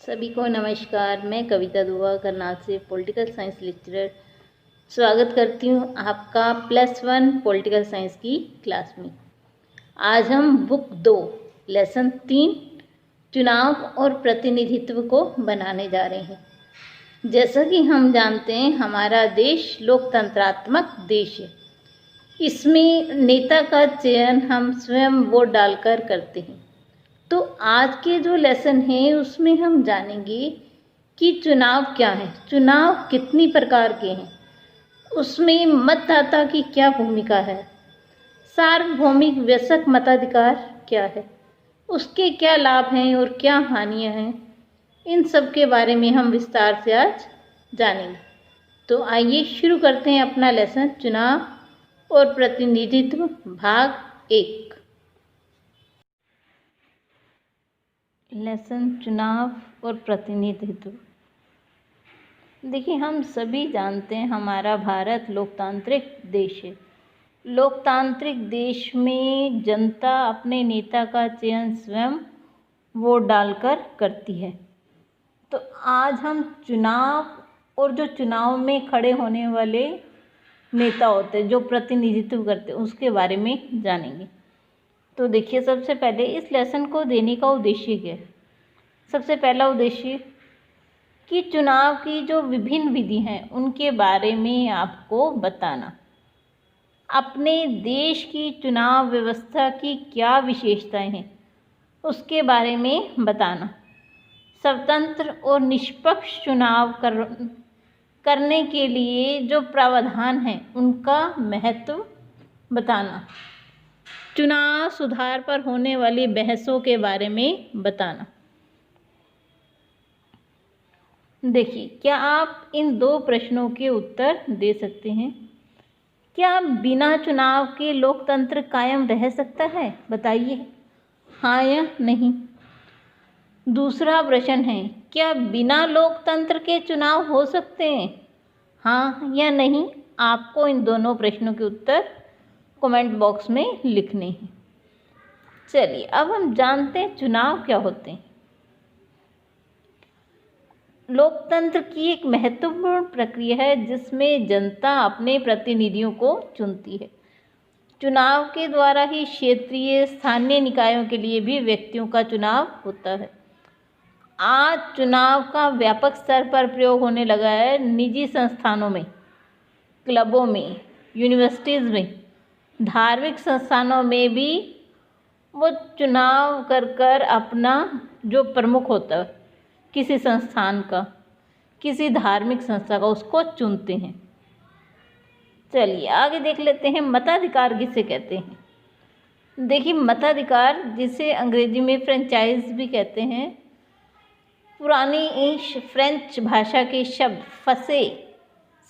सभी को नमस्कार। मैं कविता दुआ करनाल से पॉलिटिकल साइंस लेक्चरर स्वागत करती हूँ आपका +1 पॉलिटिकल साइंस की क्लास में। आज हम बुक 2 लेसन 3 चुनाव और प्रतिनिधित्व को बनाने जा रहे हैं। जैसा कि हम जानते हैं हमारा देश लोकतंत्रात्मक देश है। इसमें नेता का चयन हम स्वयं वोट डालकर करते हैं। तो आज के जो लेसन है उसमें हम जानेंगे कि चुनाव क्या है, चुनाव कितनी प्रकार के हैं, उसमें मतदाता की क्या भूमिका है, सार्वभौमिक वयस्क मताधिकार क्या है, उसके क्या लाभ हैं और क्या हानियां हैं, इन सब के बारे में हम विस्तार से आज जानेंगे। तो आइए शुरू करते हैं अपना लेसन चुनाव और प्रतिनिधित्व भाग 1। लेसन चुनाव और प्रतिनिधित्व। देखिए, हम सभी जानते हैं हमारा भारत लोकतांत्रिक देश है। लोकतांत्रिक देश में जनता अपने नेता का चयन स्वयं वोट डालकर करती है। तो आज हम चुनाव और जो चुनाव में खड़े होने वाले नेता होते हैं, जो प्रतिनिधित्व करते हैं, उसके बारे में जानेंगे। तो देखिए, सबसे पहले इस लेसन को देने का उद्देश्य क्या है। सबसे पहला उद्देश्य कि चुनाव की जो विभिन्न विधि हैं उनके बारे में आपको बताना। अपने देश की चुनाव व्यवस्था की क्या विशेषताएं हैं उसके बारे में बताना। स्वतंत्र और निष्पक्ष चुनाव करने के लिए जो प्रावधान हैं उनका महत्व बताना। चुनाव सुधार पर होने वाली बहसों के बारे में बताना। देखिए, क्या आप इन 2 प्रश्नों के उत्तर दे सकते हैं। क्या बिना चुनाव के लोकतंत्र कायम रह सकता है? बताइए, हाँ या नहीं। दूसरा प्रश्न है, क्या बिना लोकतंत्र के चुनाव हो सकते हैं? हाँ या नहीं। आपको इन दोनों प्रश्नों के उत्तर कमेंट बॉक्स में लिखने हैं। चलिए, अब हम जानते हैं चुनाव क्या होते हैं। लोकतंत्र की एक महत्वपूर्ण प्रक्रिया है जिसमें जनता अपने प्रतिनिधियों को चुनती है। चुनाव के द्वारा ही क्षेत्रीय स्थानीय निकायों के लिए भी व्यक्तियों का चुनाव होता है। आज चुनाव का व्यापक स्तर पर प्रयोग होने लगा है। निजी संस्थानों में, क्लबों में, यूनिवर्सिटीज़ में, धार्मिक संस्थानों में भी वो चुनाव कर अपना जो प्रमुख होता है किसी संस्थान का, किसी धार्मिक संस्था का, उसको चुनते हैं। चलिए आगे देख लेते हैं मताधिकार किसे कहते हैं। देखिए, मताधिकार जिसे अंग्रेजी में फ्रेंचाइज भी कहते हैं, पुरानी फ्रेंच भाषा के शब्द फसे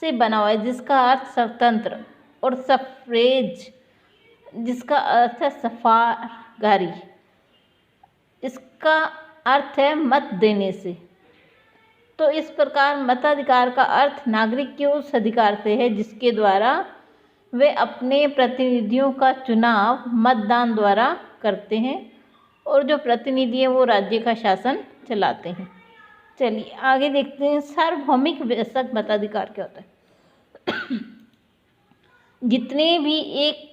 से बना हुआ है जिसका अर्थ स्वतंत्र, और सफरेज जिसका अर्थ है सफारगारी, इसका अर्थ है मत देने से। तो इस प्रकार मताधिकार का अर्थ नागरिक के उस अधिकार से है जिसके द्वारा वे अपने प्रतिनिधियों का चुनाव मतदान द्वारा करते हैं, और जो प्रतिनिधि हैं वो राज्य का शासन चलाते हैं। चलिए आगे देखते हैं सार्वभौमिक वयस्क मताधिकार क्या होता है। जितने भी एक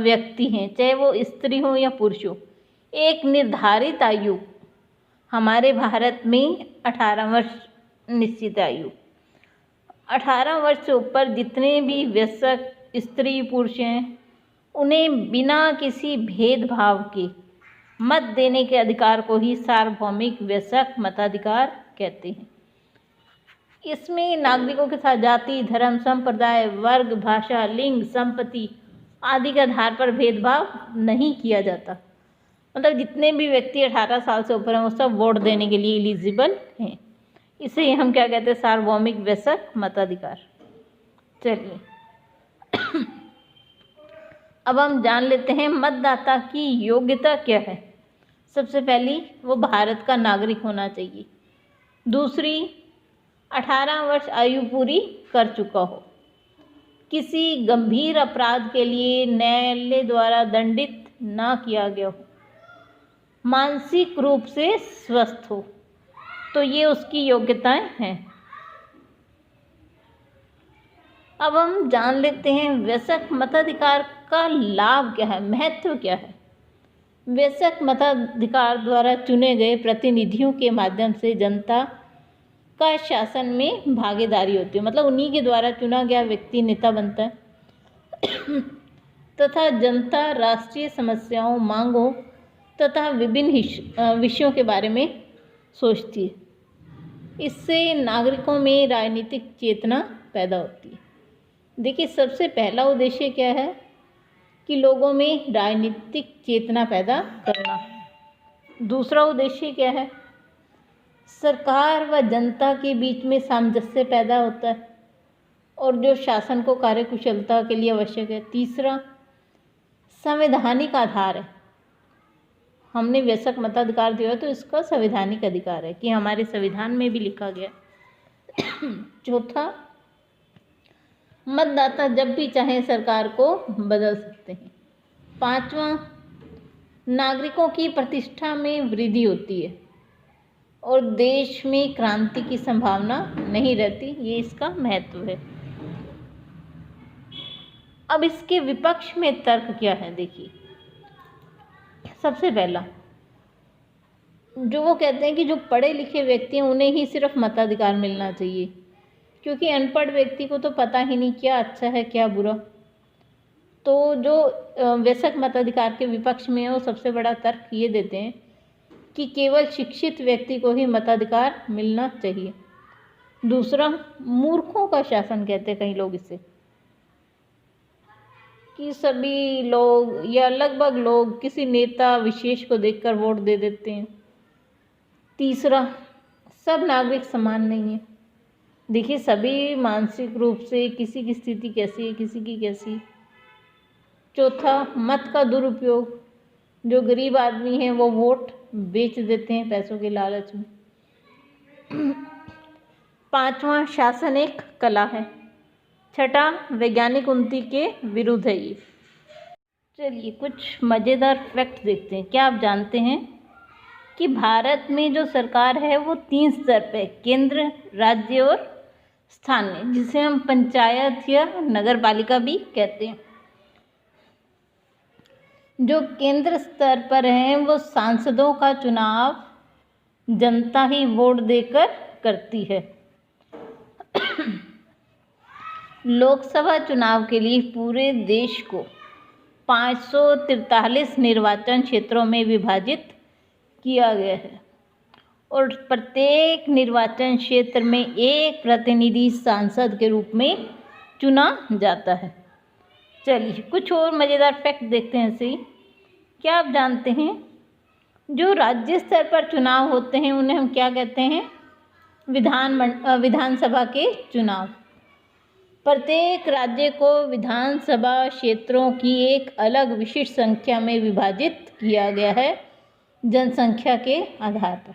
व्यक्ति हैं, चाहे वो स्त्री हो या पुरुष हो, एक निर्धारित आयु, हमारे भारत में 18 वर्ष निश्चित आयु, 18 वर्ष से ऊपर जितने भी वयस्क स्त्री पुरुष हैं उन्हें बिना किसी भेदभाव के मत देने के अधिकार को ही सार्वभौमिक वयस्क मताधिकार कहते हैं। इसमें नागरिकों के साथ जाति, धर्म, संप्रदाय, वर्ग, भाषा, लिंग, संपत्ति आदि के आधार पर भेदभाव नहीं किया जाता। मतलब जितने भी व्यक्ति 18 साल से ऊपर हैं वो सब वोट देने के लिए एलिजिबल हैं। इसे हम क्या कहते हैं, सार्वभौमिक वयस्क मताधिकार। चलिए अब हम जान लेते हैं मतदाता की योग्यता क्या है। सबसे पहली, वो भारत का नागरिक होना चाहिए। दूसरी, 18 वर्ष आयु पूरी कर चुका हो, किसी गंभीर अपराध के लिए न्यायालय द्वारा दंडित ना किया गया हो, मानसिक रूप से स्वस्थ हो। तो ये उसकी योग्यताएं हैं। अब हम जान लेते हैं वयस्क मताधिकार का लाभ क्या है, महत्व क्या है। वयस्क मताधिकार द्वारा चुने गए प्रतिनिधियों के माध्यम से जनता का शासन में भागीदारी होती है, मतलब उन्हीं के द्वारा चुना गया व्यक्ति नेता बनता है तथा जनता राष्ट्रीय समस्याओं, मांगों तथा विभिन्न विषयों के बारे में सोचती है। इससे नागरिकों में राजनीतिक चेतना पैदा होती है। देखिए, सबसे पहला उद्देश्य क्या है कि लोगों में राजनीतिक चेतना पैदा करना। दूसरा उद्देश्य क्या है, सरकार व जनता के बीच में सामंजस्य पैदा होता है और जो शासन को कार्यकुशलता के लिए आवश्यक है। तीसरा, संवैधानिक आधार है। हमने वयस्क मताधिकार दिया तो इसका संवैधानिक अधिकार है कि हमारे संविधान में भी लिखा गया। चौथा, मतदाता जब भी चाहे सरकार को बदल सकते हैं। पांचवा, नागरिकों की प्रतिष्ठा में वृद्धि होती है और देश में क्रांति की संभावना नहीं रहती, ये इसका महत्व है। अब इसके विपक्ष में तर्क क्या है, देखिए। सबसे पहला, जो वो कहते हैं कि जो पढ़े लिखे व्यक्ति हैं उन्हें ही सिर्फ मताधिकार मिलना चाहिए, क्योंकि अनपढ़ व्यक्ति को तो पता ही नहीं क्या अच्छा है क्या बुरा। तो जो वयस्क मताधिकार के विपक्ष में है वो सबसे बड़ा तर्क ये देते हैं कि केवल शिक्षित व्यक्ति को ही मताधिकार मिलना चाहिए। दूसरा, मूर्खों का शासन कहते हैं कई लोग इसे, कि सभी लोग या लगभग लोग किसी नेता विशेष को देखकर वोट दे देते हैं। तीसरा, सब नागरिक समान नहीं है। देखिए, सभी मानसिक रूप से किसी की स्थिति कैसी है, किसी की कैसी। चौथा, मत का दुरुपयोग। जो गरीब आदमी है वो वोट बेच देते हैं पैसों के लालच में। पांचवा, शासन एक कला है। छठा, वैज्ञानिक उन्नति के विरुद्ध है ये। चलिए कुछ मज़ेदार फैक्ट देखते हैं। क्या आप जानते हैं कि भारत में जो सरकार है वो 3 स्तर पे, केंद्र, राज्य और स्थानीय, जिसे हम पंचायत या नगर पालिका भी कहते हैं। जो केंद्र स्तर पर हैं वो सांसदों का चुनाव जनता ही वोट देकर करती है। लोकसभा चुनाव के लिए पूरे देश को 543 निर्वाचन क्षेत्रों में विभाजित किया गया है और प्रत्येक निर्वाचन क्षेत्र में एक प्रतिनिधि सांसद के रूप में चुना जाता है। चलिए कुछ और मज़ेदार फैक्ट देखते हैं ऐसे ही। क्या आप जानते हैं जो राज्य स्तर पर चुनाव होते हैं उन्हें हम क्या कहते हैं, विधानसभा के चुनाव। प्रत्येक राज्य को विधानसभा क्षेत्रों की एक अलग विशिष्ट संख्या में विभाजित किया गया है जनसंख्या के आधार पर।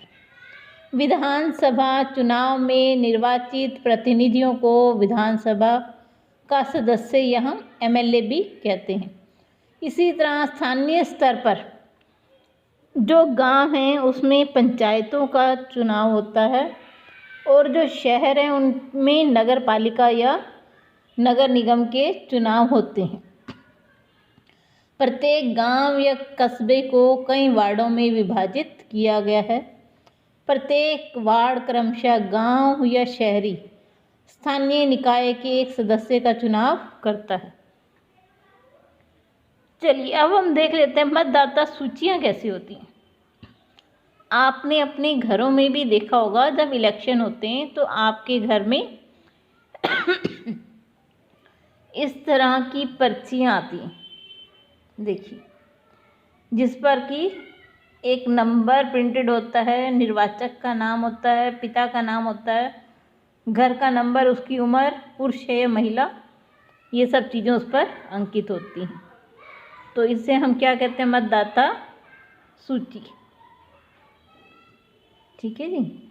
विधानसभा चुनाव में निर्वाचित प्रतिनिधियों को विधानसभा का सदस्य या हम एमएलए भी कहते हैं। इसी तरह स्थानीय स्तर पर जो गांव हैं उसमें पंचायतों का चुनाव होता है और जो शहर हैं उनमें नगर पालिका या नगर निगम के चुनाव होते हैं। प्रत्येक गांव या कस्बे को कई वार्डों में विभाजित किया गया है। प्रत्येक वार्ड क्रमशः गांव या शहरी स्थानीय निकाय के एक सदस्य का चुनाव करता है। चलिए अब हम देख लेते हैं मतदाता सूचियां कैसी होती हैं। आपने अपने घरों में भी देखा होगा जब इलेक्शन होते हैं तो आपके घर में इस तरह की पर्चियाँ आती हैं, देखिए, जिस पर कि एक नंबर प्रिंटेड होता है, निर्वाचक का नाम होता है, पिता का नाम होता है, घर का नंबर, उसकी उम्र, पुरुष है या महिला, ये सब चीज़ें उस पर अंकित होती हैं। तो इसे हम क्या कहते हैं, मतदाता सूची। ठीक है जी।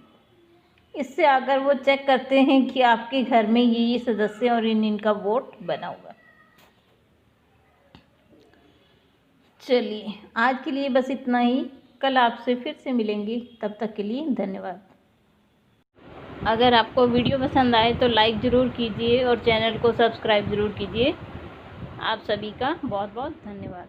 इससे आकर वो चेक करते हैं कि आपके घर में ये सदस्य और इनका वोट बना हुआ। चलिए आज के लिए बस इतना ही। कल आपसे फिर से मिलेंगे, तब तक के लिए धन्यवाद। अगर आपको वीडियो पसंद आए तो लाइक ज़रूर कीजिए और चैनल को सब्सक्राइब ज़रूर कीजिए। आप सभी का बहुत बहुत धन्यवाद।